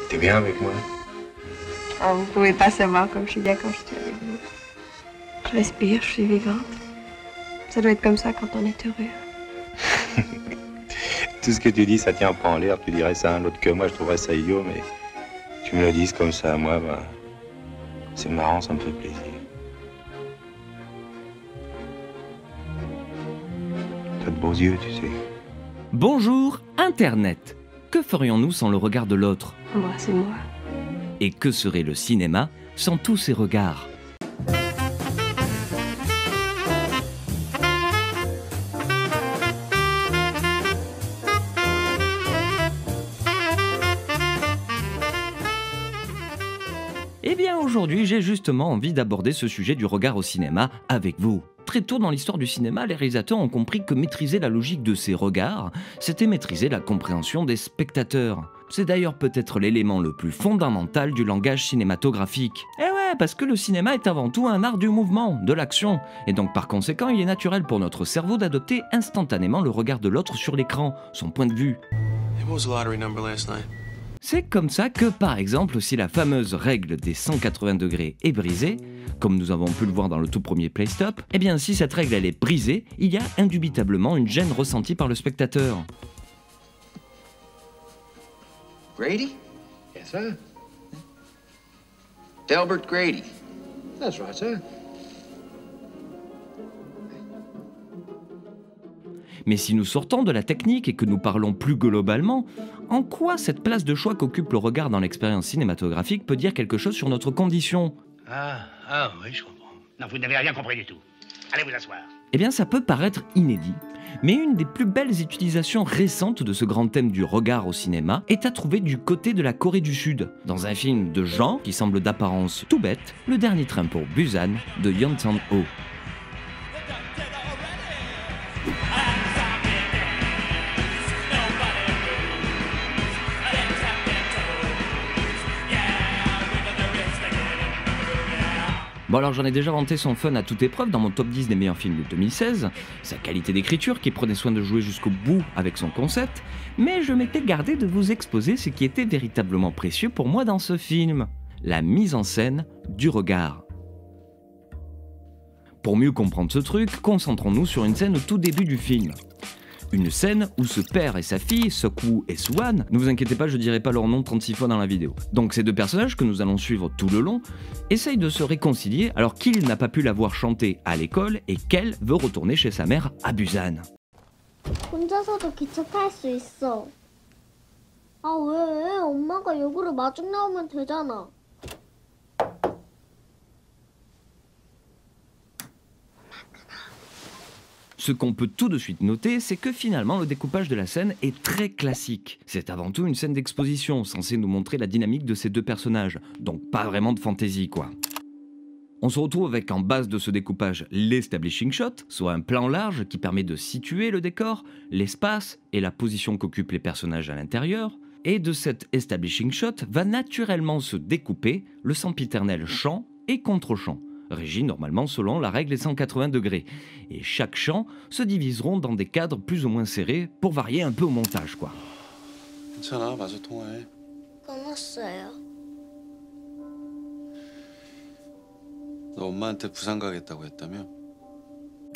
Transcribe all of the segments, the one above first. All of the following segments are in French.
T'es bien avec moi? Oh, vous pouvez pas savoir comme je suis bien quand je suis avec vous. Je respire, je suis vivante. Ça doit être comme ça quand on est heureux. Tout ce que tu dis, ça tient pas en l'air. Tu dirais ça à un autre que moi, je trouverais ça idiot, mais tu me le dises comme ça à moi, bah, c'est marrant, ça me fait plaisir. T'as de beaux yeux, tu sais. Bonjour Internet. Que ferions-nous sans le regard de l'autre? Embrassez-moi. Et que serait le cinéma sans tous ces regards? Eh bien aujourd'hui, j'ai justement envie d'aborder ce sujet du regard au cinéma avec vous. Très tôt dans l'histoire du cinéma, les réalisateurs ont compris que maîtriser la logique de ces regards, c'était maîtriser la compréhension des spectateurs. C'est d'ailleurs peut-être l'élément le plus fondamental du langage cinématographique. Eh ouais, parce que le cinéma est avant tout un art du mouvement, de l'action. Et donc par conséquent, il est naturel pour notre cerveau d'adopter instantanément le regard de l'autre sur l'écran, son point de vue. C'est comme ça que, par exemple, si la fameuse règle des 180 degrés est brisée, comme nous avons pu le voir dans le tout premier Play-Stop, eh bien si cette règle elle est brisée, il y a indubitablement une gêne ressentie par le spectateur. Grady? Yes, sir. Delbert Grady. That's right, sir. Mais si nous sortons de la technique et que nous parlons plus globalement, en quoi cette place de choix qu'occupe le regard dans l'expérience cinématographique peut dire quelque chose sur notre condition? Oui, je comprends. Non, vous n'avez rien compris du tout. Allez vous asseoir. Eh bien ça peut paraître inédit, mais une des plus belles utilisations récentes de ce grand thème du regard au cinéma est à trouver du côté de la Corée du Sud, dans un film de genre qui semble d'apparence tout bête, Le Dernier Train pour Busan de Yeon Sang-ho. Bon alors j'en ai déjà vanté son fun à toute épreuve dans mon top 10 des meilleurs films de 2016, sa qualité d'écriture qui prenait soin de jouer jusqu'au bout avec son concept, mais je m'étais gardé de vous exposer ce qui était véritablement précieux pour moi dans ce film, la mise en scène du regard. Pour mieux comprendre ce truc, concentrons-nous sur une scène au tout début du film. Une scène où ce père et sa fille, Seok-woo et Soo-han, ne vous inquiétez pas, je dirai pas leur nom 36 fois dans la vidéo. Donc ces deux personnages que nous allons suivre tout le long essayent de se réconcilier alors qu'il n'a pas pu la voir chanter à l'école et qu'elle veut retourner chez sa mère à Busan. 혼자서도 기차 탈 수 있어. 아 왜? 엄마가 역으로 마중 나오면 되잖아. Ce qu'on peut tout de suite noter, c'est que finalement le découpage de la scène est très classique. C'est avant tout une scène d'exposition, censée nous montrer la dynamique de ces deux personnages, donc pas vraiment de fantaisie quoi. On se retrouve avec en base de ce découpage l'establishing shot, soit un plan large qui permet de situer le décor, l'espace et la position qu'occupent les personnages à l'intérieur. Et de cet establishing shot va naturellement se découper le sempiternel champ et contre-champ, régi normalement selon la règle des 180 degrés. Et chaque champ se diviseront dans des cadres plus ou moins serrés pour varier un peu au montage quoi. 괜찮아, 마저 통화해. 끊었어요. 너 엄마한테 부산 가겠다고 했다며?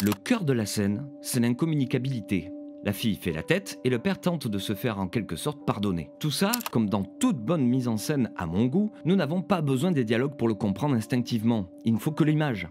Le cœur de la scène, c'est l'incommunicabilité. La fille fait la tête et le père tente de se faire en quelque sorte pardonner. Tout ça, comme dans toute bonne mise en scène à mon goût, nous n'avons pas besoin des dialogues pour le comprendre instinctivement. Il ne faut que l'image.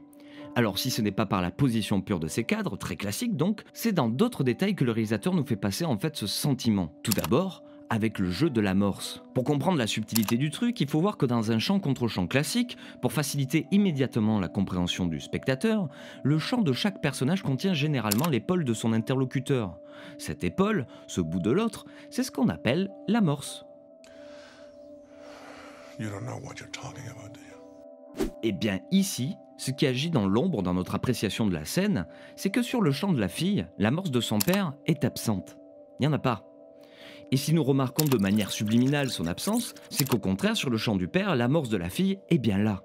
Alors si ce n'est pas par la position pure de ces cadres, très classique donc, c'est dans d'autres détails que le réalisateur nous fait passer en fait ce sentiment. Tout d'abord, avec le jeu de l'amorce. Pour comprendre la subtilité du truc, il faut voir que dans un chant contre chant classique, pour faciliter immédiatement la compréhension du spectateur, le chant de chaque personnage contient généralement l'épaule de son interlocuteur. Cette épaule, ce bout de l'autre, c'est ce qu'on appelle l'amorce. Et bien ici, ce qui agit dans l'ombre dans notre appréciation de la scène, c'est que sur le chant de la fille, l'amorce de son père est absente. Il n'y en a pas. Et si nous remarquons de manière subliminale son absence, c'est qu'au contraire, sur le chant du père, l'amorce de la fille est bien là.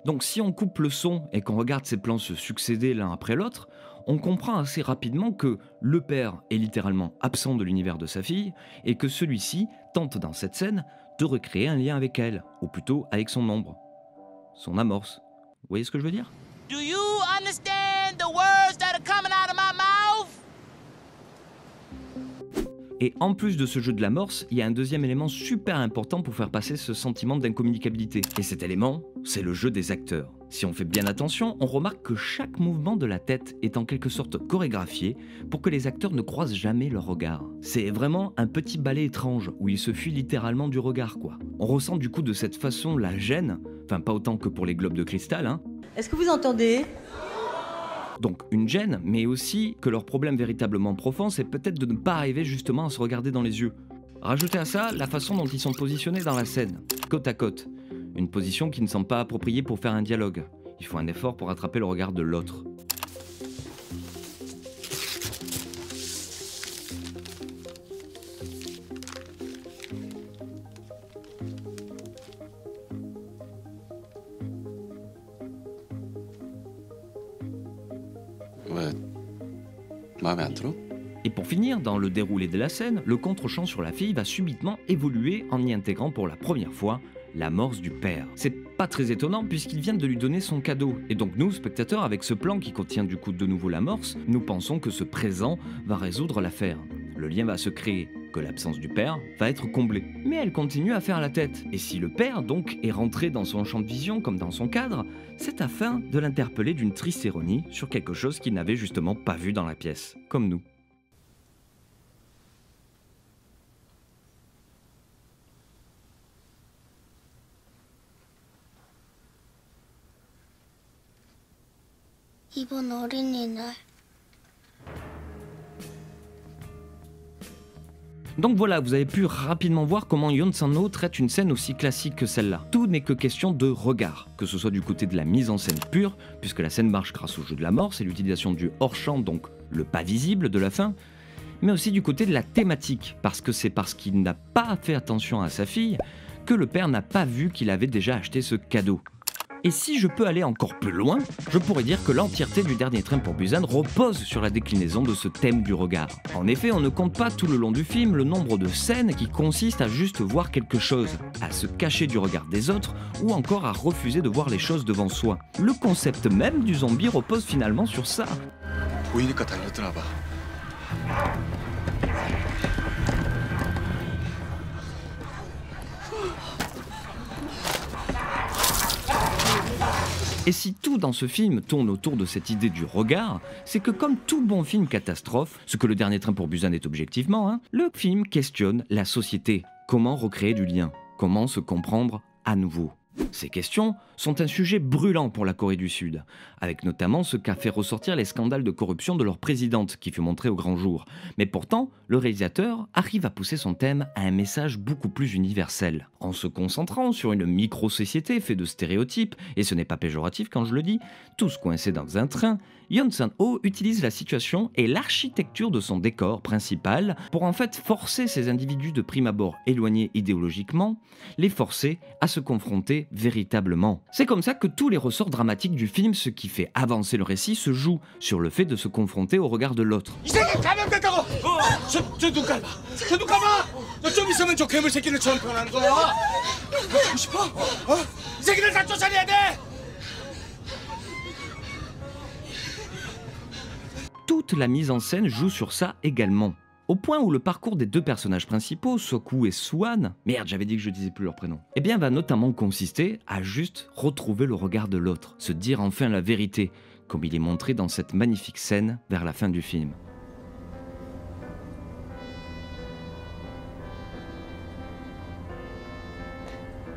Donc si on coupe le son et qu'on regarde ces plans se succéder l'un après l'autre, on comprend assez rapidement que le père est littéralement absent de l'univers de sa fille et que celui-ci tente dans cette scène de recréer un lien avec elle, ou plutôt avec son ombre, son amorce. Vous voyez ce que je veux dire? Do you understand the words that are coming out of my mouth? Et en plus de ce jeu de l'amorce, il y a un deuxième élément super important pour faire passer ce sentiment d'incommunicabilité. Et cet élément, c'est le jeu des acteurs. Si on fait bien attention, on remarque que chaque mouvement de la tête est en quelque sorte chorégraphié pour que les acteurs ne croisent jamais leur regard. C'est vraiment un petit ballet étrange où ils se fuient littéralement du regard, quoi. On ressent du coup de cette façon la gêne, enfin pas autant que pour les globes de cristal, hein. Est-ce que vous entendez ? Donc une gêne, mais aussi que leur problème véritablement profond, c'est peut-être de ne pas arriver justement à se regarder dans les yeux. Rajoutez à ça la façon dont ils sont positionnés dans la scène, côte à côte. Une position qui ne semble pas appropriée pour faire un dialogue. Il faut un effort pour attraper le regard de l'autre. 왜 마음에 안 들어? Et pour finir, dans le déroulé de la scène, le contre-champ sur la fille va subitement évoluer en y intégrant pour la première fois l'amorce du père. C'est pas très étonnant puisqu'il vient de lui donner son cadeau. Et donc nous, spectateurs, avec ce plan qui contient du coup de nouveau l'amorce, nous pensons que ce présent va résoudre l'affaire. Le lien va se créer, que l'absence du père va être comblée. Mais elle continue à faire la tête. Et si le père, donc, est rentré dans son champ de vision comme dans son cadre, c'est afin de l'interpeller d'une triste ironie sur quelque chose qu'il n'avait justement pas vu dans la pièce, comme nous. 이번 어린이날 Donc voilà, vous avez pu rapidement voir comment Yeon Sang-ho traite une scène aussi classique que celle-là. Tout n'est que question de regard, que ce soit du côté de la mise en scène pure, puisque la scène marche grâce au jeu de l'amorce et l'utilisation du hors-champ, donc le pas visible de la fin, mais aussi du côté de la thématique, parce que c'est parce qu'il n'a pas fait attention à sa fille que le père n'a pas vu qu'il avait déjà acheté ce cadeau. Et si je peux aller encore plus loin, je pourrais dire que l'entièreté du Dernier Train pour Busan repose sur la déclinaison de ce thème du regard. En effet, on ne compte pas tout le long du film le nombre de scènes qui consistent à juste voir quelque chose, à se cacher du regard des autres ou encore à refuser de voir les choses devant soi. Le concept même du zombie repose finalement sur ça. 보이니까 달려드나 봐. Et si tout dans ce film tourne autour de cette idée du regard, c'est que comme tout bon film catastrophe, ce que le Dernier Train pour Busan est objectivement, le film questionne la société. Comment recréer du lien? Comment se comprendre à nouveau? Ces questions sont un sujet brûlant pour la Corée du Sud, avec notamment ce qu'a fait ressortir les scandales de corruption de leur présidente qui fut montré au grand jour. Mais pourtant, le réalisateur arrive à pousser son thème à un message beaucoup plus universel. En se concentrant sur une micro-société faite de stéréotypes, et ce n'est pas péjoratif quand je le dis, tous coincés dans un train, Yeon Sang-ho utilise la situation et l'architecture de son décor principal pour en fait forcer ces individus de prime abord éloignés idéologiquement, les forcer à se confronter véritablement. C'est comme ça que tous les ressorts dramatiques du film, ce qui fait avancer le récit, se jouent sur le fait de se confronter au regard de l'autre. 이 새끼 감염됐다고! 저눈 감아! 저눈 감아! 너 좀 있으면 저 괴물 새끼를 처음 변하는 거야! 너 가고 싶어? 이 새끼들 다 쫓아내야 돼! Toute la mise en scène joue sur ça également. Au point où le parcours des deux personnages principaux, Sok-woo et Soo-han, merde j'avais dit que je disais plus leur prénom, eh bien va notamment consister à juste retrouver le regard de l'autre, se dire enfin la vérité, comme il est montré dans cette magnifique scène vers la fin du film.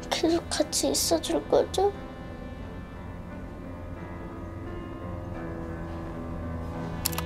계속 같이 있어줄 거죠?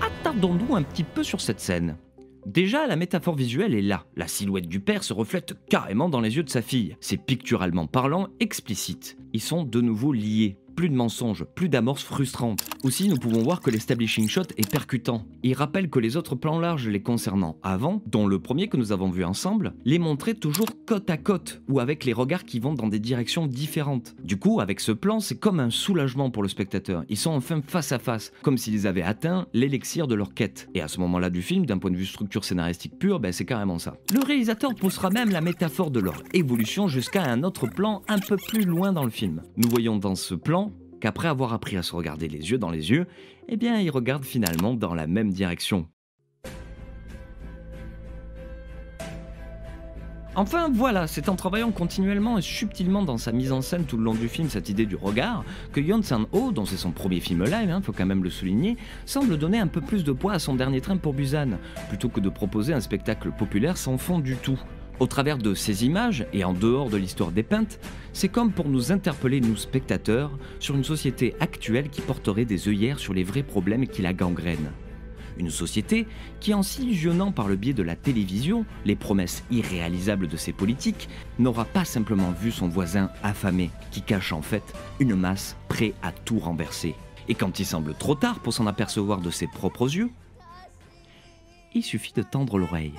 Attardons-nous un petit peu sur cette scène. Déjà, la métaphore visuelle est là. La silhouette du père se reflète carrément dans les yeux de sa fille. C'est picturalement parlant explicite. Ils sont de nouveau liés. plus de mensonges, plus d'amorces frustrantes. Aussi, nous pouvons voir que l'establishing shot est percutant. Il rappelle que les autres plans larges les concernant avant, dont le premier que nous avons vu ensemble, les montraient toujours côte à côte, ou avec les regards qui vont dans des directions différentes. Du coup, avec ce plan, c'est comme un soulagement pour le spectateur. Ils sont enfin face à face, comme s'ils avaient atteint l'élixir de leur quête. Et à ce moment-là du film, d'un point de vue structure scénaristique pure, c'est carrément ça. Le réalisateur poussera même la métaphore de leur évolution jusqu'à un autre plan un peu plus loin dans le film. Nous voyons dans ce plan qu'après avoir appris à se regarder les yeux dans les yeux, ils regardent finalement dans la même direction. Enfin voilà, c'est en travaillant continuellement et subtilement dans sa mise en scène tout le long du film cette idée du regard que Yeon Sang-ho, dont c'est son premier film live, faut quand même le souligner, semble donner un peu plus de poids à son dernier train pour Busan, plutôt que de proposer un spectacle populaire sans fond du tout. Au travers de ces images, et en dehors de l'histoire dépeinte, c'est comme pour nous interpeller, nous spectateurs, sur une société actuelle qui porterait des œillères sur les vrais problèmes qui la gangrènent. Une société qui, en s'illusionnant par le biais de la télévision, les promesses irréalisables de ses politiques, n'aura pas simplement vu son voisin affamé, qui cache en fait une masse prêt à tout renverser. Et quand il semble trop tard pour s'en apercevoir de ses propres yeux, il suffit de tendre l'oreille.